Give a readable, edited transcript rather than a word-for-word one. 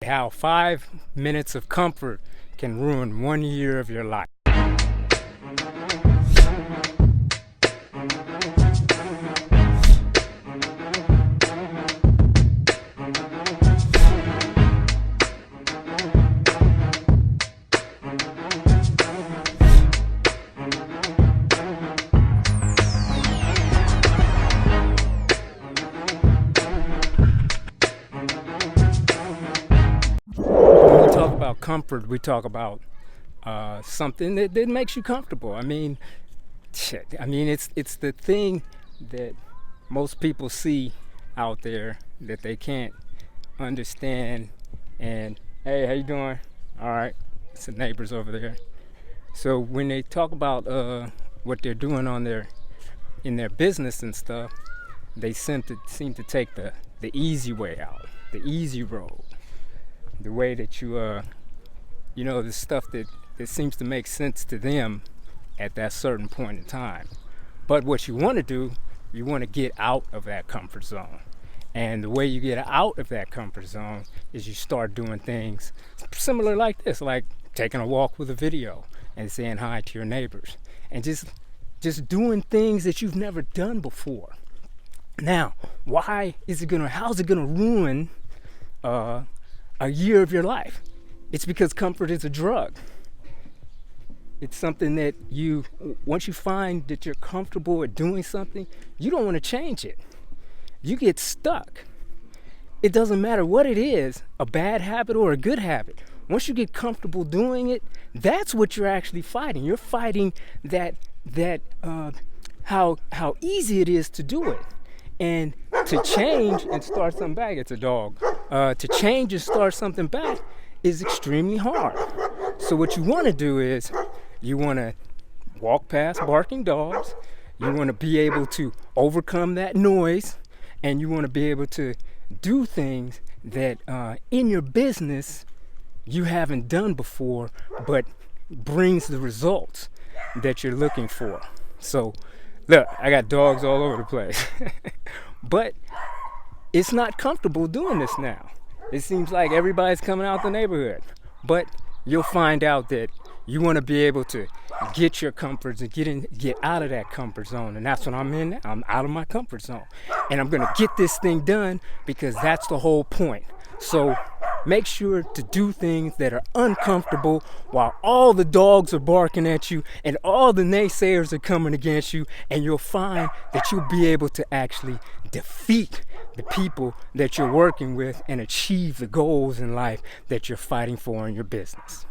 how 5 minutes of comfort can ruin 1 year of your life. When we talk about comfort, we talk about something that makes you comfortable. I mean, it's the thing that most people see out there that they can't understand. And hey, how you doing? All right, it's the neighbors over there. So when they talk about what they're doing in their business and stuff, they seem to take the easy way out, the easy road, the way that the stuff that seems to make sense to them at that certain point in time. But what you want to do, you want to get out of that comfort zone. And the way you get out of that comfort zone is you start doing things similar like this, like taking a walk with a video and saying hi to your neighbors, and just doing things that you've never done before. Now, how's it gonna ruin a year of your life? It's because comfort is a drug. It's something that once you find that you're comfortable at doing something, you don't want to change it. You get stuck. It doesn't matter what it is, a bad habit or a good habit. Once you get comfortable doing it, that's what you're actually fighting. You're fighting how easy it is to do it. And to change and start something back, it's a dog. To change and start something back is extremely hard. So what you want to do is you want to walk past barking dogs. You want to be able to overcome that noise, and you want to be able to do things that in your business you haven't done before, but brings the results that you're looking for. So look, I got dogs all over the place. But it's not comfortable doing this now. It seems like everybody's coming out the neighborhood. But you'll find out that you want to be able to get your comforts and get out of that comfort zone. And that's what I'm in now. I'm out of my comfort zone. And I'm going to get this thing done because that's the whole point. So make sure to do things that are uncomfortable while all the dogs are barking at you and all the naysayers are coming against you, and you'll find that you'll be able to actually defeat the people that you're working with and achieve the goals in life that you're fighting for in your business.